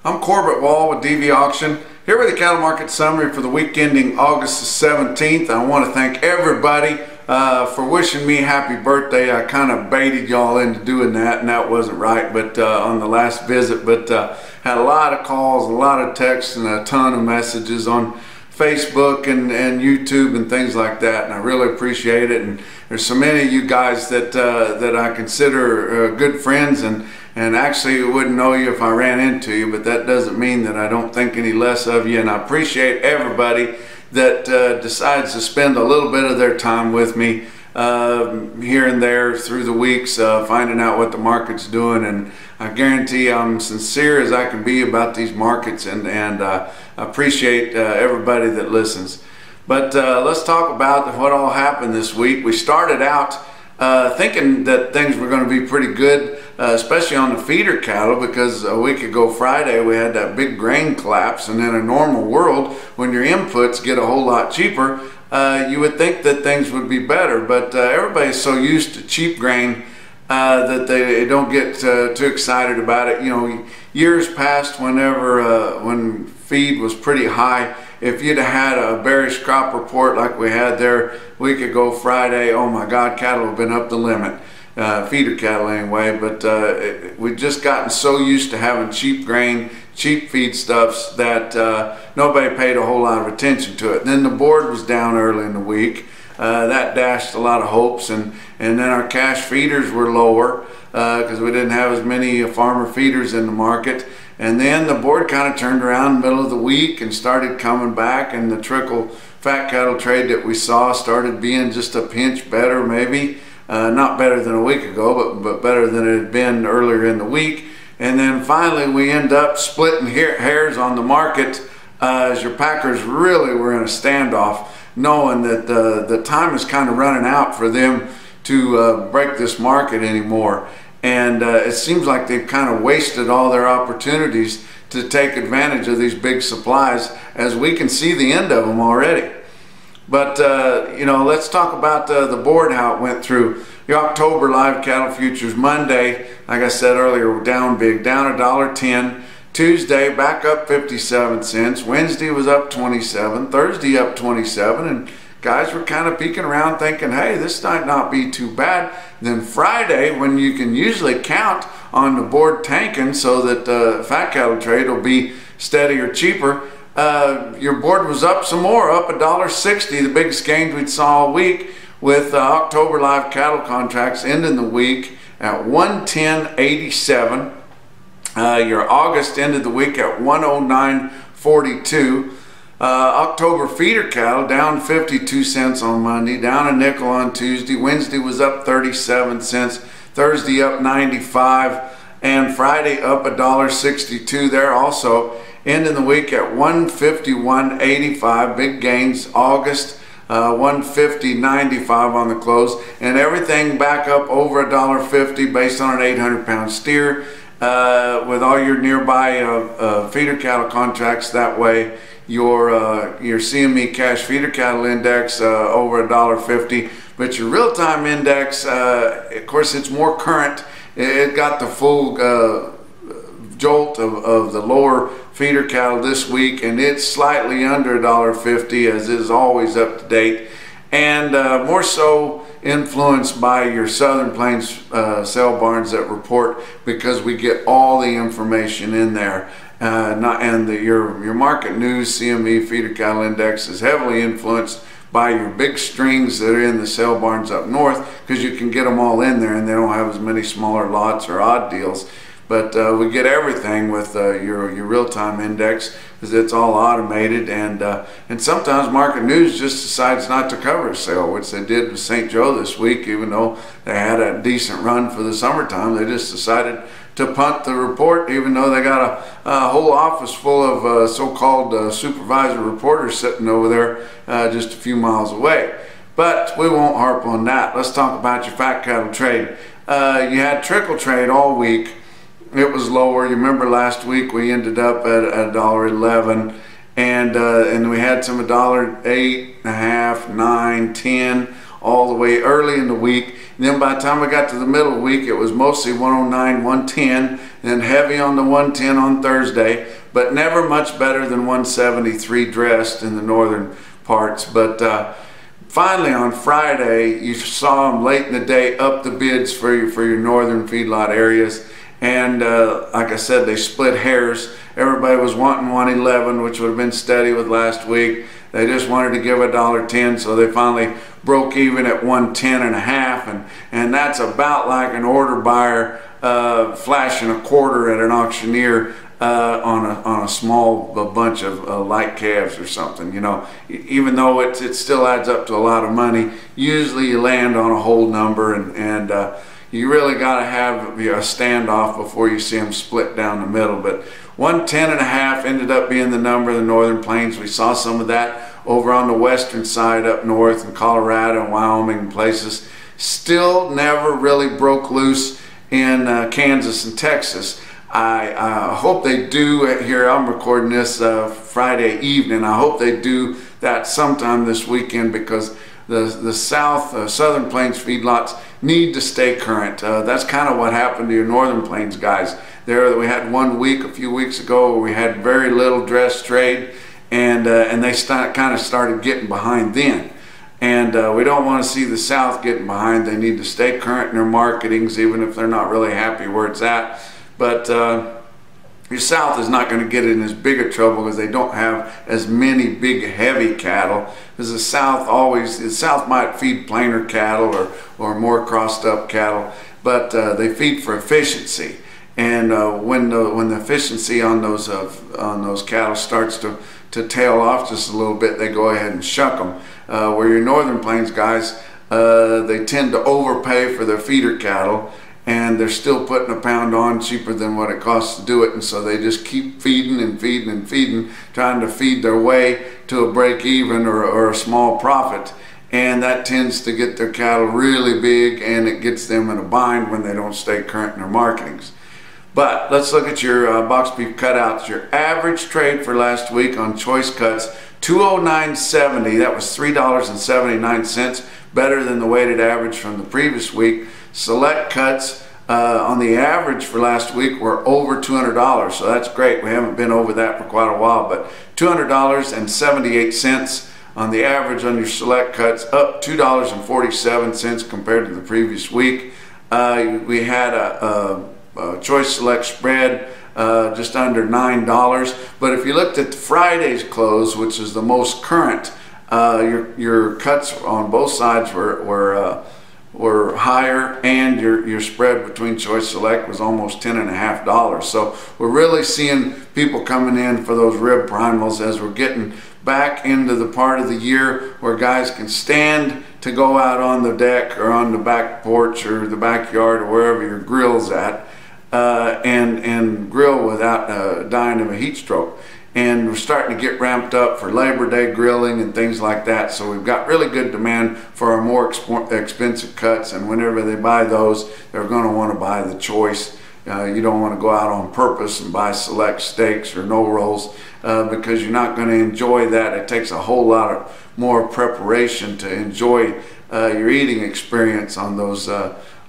I'm Corbett Wall with DV Auction, here with the cattle market summary for the week ending August the 17th. I want to thank everybody for wishing me happy birthday. I kind of baited y'all into doing that, and that wasn't right, but on the last visit, but had a lot of calls, a lot of texts, and a ton of messages on Facebook and YouTube and things like that, and I really appreciate it. And there's so many of you guys that that I consider good friends, and actually wouldn't know you if I ran into you, but that doesn't mean that I don't think any less of you. And I appreciate everybody that decides to spend a little bit of their time with me here and there through the weeks, finding out what the market's doing. And I guarantee I'm sincere as I can be about these markets, and I appreciate everybody that listens. But let's talk about what all happened this week. We started out thinking that things were going to be pretty good, especially on the feeder cattle, because a week ago Friday we had that big grain collapse, and in a normal world, when your inputs get a whole lot cheaper, you would think that things would be better. But everybody's so used to cheap grain that they don't get too excited about it. You know, years past, whenever when feed was pretty high, if you'd have had a bearish crop report like we had there a week ago Friday, oh my God, cattle have been up the limit. Feeder cattle anyway, but we've just gotten so used to having cheap grain, cheap feedstuffs, that nobody paid a whole lot of attention to it. Then the board was down early in the week. That dashed a lot of hopes, and then our cash feeders were lower because we didn't have as many farmer feeders in the market. And then the board kind of turned around in the middle of the week and started coming back, and the trickle fat cattle trade that we saw started being just a pinch better, maybe. Not better than a week ago, but better than it had been earlier in the week. And then finally we end up splitting hairs on the market as your packers really were in a standoff, knowing that the time is kind of running out for them to break this market anymore. And it seems like they've kind of wasted all their opportunities to take advantage of these big supplies, as we can see the end of them already. But you know, let's talk about the board, how it went through. The October live cattle futures Monday, like I said earlier, were down big, down $1.10. Tuesday back up 57 cents. Wednesday was up 27. Thursday up 27, and guys were kind of peeking around thinking, hey, this might not be too bad. Then Friday, when you can usually count on the board tanking so that the fat cattle trade will be steady or cheaper, your board was up some more, up $1.60, the biggest gains we saw all week, with October live cattle contracts ending the week at 110.87. Your August ended the week at 109.42. October feeder cattle down 52 cents on Monday, down a nickel on Tuesday. Wednesday was up 37 cents. Thursday up 95, and Friday up $1.62 there also, ending the week at 151.85. Big gains. August 150.95 on the close, and everything back up over $1.50 based on an 800-pound steer, with all your nearby feeder cattle contracts. That way your CME cash feeder cattle index over $1.50, but your real-time index, of course, it's more current. It got the full jolt of the lower feeder cattle this week, and it's slightly under $1.50, as is always up to date, and more so influenced by your Southern Plains sale barns that report, because we get all the information in there. Your market news CME feeder cattle index is heavily influenced by your big strings that are in the sale barns up north, because you can get them all in there and they don't have as many smaller lots or odd deals. But we get everything with your real-time index, because it's all automated, and sometimes market news just decides not to cover a sale, which they did with St. Joe this week. Even though they had a decent run for the summertime, they just decided to punt the report, even though they got a whole office full of so-called supervisor reporters sitting over there just a few miles away. But we won't harp on that. Let's talk about your fat cattle trade. You had trickle trade all week. It was lower. You remember last week we ended up at $1.11, and we had some $1.08.5, $9, $10 all the way early in the week. And then by the time I got to the middle of the week, it was mostly 109, 110, then heavy on the 110 on Thursday, but never much better than 173 dressed in the northern parts. But finally on Friday, you saw them late in the day up the bids for your northern feedlot areas. And like I said, they split hairs. Everybody was wanting 111, which would have been steady with last week. They just wanted to give $1.10, so they finally broke even at 110.5, and that's about like an order buyer flashing a quarter at an auctioneer on a small bunch of light calves or something. You know, even though it still adds up to a lot of money, usually you land on a whole number, and you really got to have a standoff before you see them split down the middle. But 110.5 ended up being the number in the northern plains. We saw some of that over on the western side up north in Colorado and Wyoming and places. Still never really broke loose in Kansas and Texas. I hope they do. Here I'm recording this Friday evening. I hope they do that sometime this weekend, because the southern plains feedlots need to stay current. That's kind of what happened to your northern plains guys. There we had 1 week a few weeks ago where we had very little dress trade, and they kind of started getting behind then. And we don't want to see the South getting behind. They need to stay current in their marketings, even if they're not really happy where it's at. But your South is not going to get in as big a trouble because they don't have as many big heavy cattle. Because the South might feed plainer cattle or more crossed up cattle, but they feed for efficiency. And when the efficiency on those cattle starts to tail off just a little bit, they go ahead and shuck them. Where your northern plains guys, they tend to overpay for their feeder cattle, and they're still putting a pound on cheaper than what it costs to do it, and so they just keep feeding and feeding and feeding, trying to feed their way to a break even or a small profit. And that tends to get their cattle really big, and it gets them in a bind when they don't stay current in their marketings. But let's look at your box beef cutouts. Your average trade for last week on choice cuts, $209.70. That was $3.79, better than the weighted average from the previous week. Select cuts on the average for last week were over $200, so that's great. We haven't been over that for quite a while, but $200.78 on the average on your select cuts, up $2.47 compared to the previous week. We had a choice select spread just under $9, but if you looked at Friday's close, which is the most current, your cuts on both sides were higher, and your spread between choice select was almost $10.50. So we're really seeing people coming in for those rib primals as we're getting back into the part of the year where guys can stand to go out on the deck or on the back porch or the backyard or wherever your grill's at, and grill without dying of a heat stroke. And we're starting to get ramped up for Labor Day grilling and things like that. So we've got really good demand for our more expensive cuts, and whenever they buy those, they're going to want to buy the choice. You don't want to go out on purpose and buy select steaks or no rolls, because you're not going to enjoy that. It takes a whole lot more preparation to enjoy your eating experience on those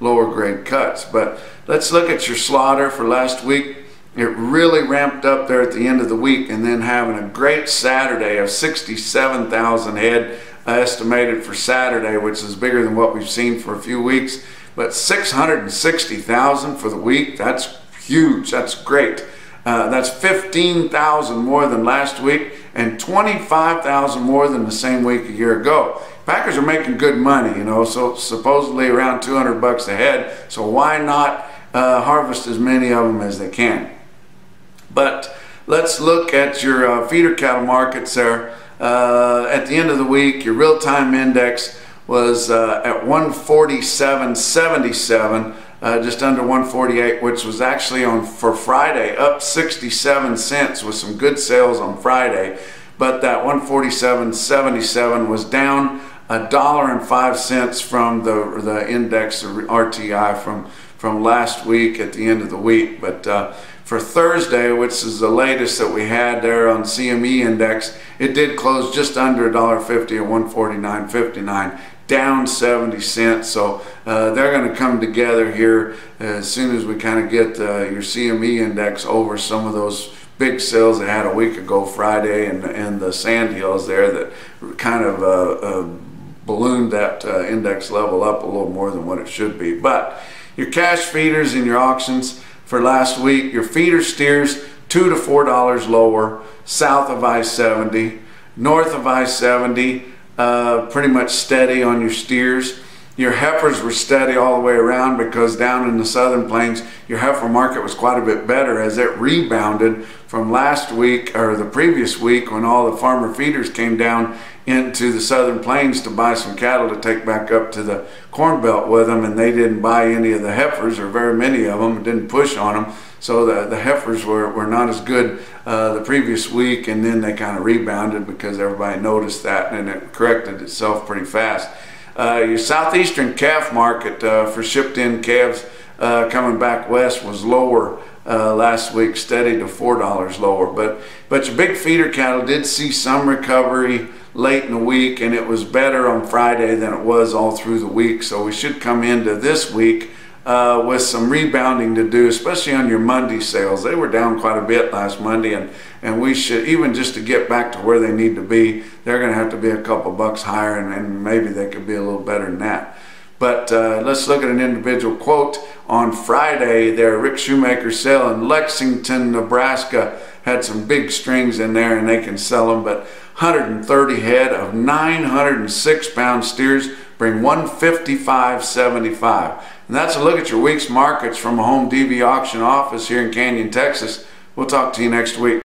lower grade cuts. But let's look at your slaughter for last week. It really ramped up there at the end of the week, and then having a great Saturday of 67,000 head estimated for Saturday, which is bigger than what we've seen for a few weeks. But 660,000 for the week, that's huge, that's great. That's 15,000 more than last week and 25,000 more than the same week a year ago. Packers are making good money, you know, so supposedly around 200 bucks a head, so why not harvest as many of them as they can? But let's look at your feeder cattle markets there. At the end of the week, your real-time index was at 147.77, just under 148, which was actually for Friday up 67 cents with some good sales on Friday. But that 147.77 was down $1.05 from the index, the RTI from last week at the end of the week. But for Thursday, which is the latest that we had there on CME index, it did close just under $1.50 at 149.59, down 70 cents. So they're going to come together here as soon as we kind of get your CME index over some of those big sales they had a week ago Friday, and the sand hills there that kind of ballooned that index level up a little more than what it should be. But your cash feeders and your auctions for last week, your feeder steers $2 to $4 lower south of I-70, north of I-70 pretty much steady on your steers. Your heifers were steady all the way around because down in the southern plains your heifer market was quite a bit better as it rebounded from last week or the previous week when all the farmer feeders came down into the southern plains to buy some cattle to take back up to the corn belt with them, and they didn't buy any of the heifers or very many of them, didn't push on them. So the heifers were not as good the previous week, and then they kind of rebounded because everybody noticed that and it corrected itself pretty fast. Your southeastern calf market for shipped in calves coming back west was lower last week, steady to $4 lower. But your big feeder cattle did see some recovery late in the week, and it was better on Friday than it was all through the week. So we should come into this week with some rebounding to do, especially on your Monday sales. They were down quite a bit last Monday, and we should, even just to get back to where they need to be, they're going to have to be a couple bucks higher, and maybe they could be a little better than that. But let's look at an individual quote. On Friday there, Rick Shoemaker sale in Lexington, Nebraska had some big strings in there, and they can sell them, but 130 head of 906 pound steers bring $155.75. And that's a look at your week's markets from a Home DV auction office here in Canyon, Texas. We'll talk to you next week.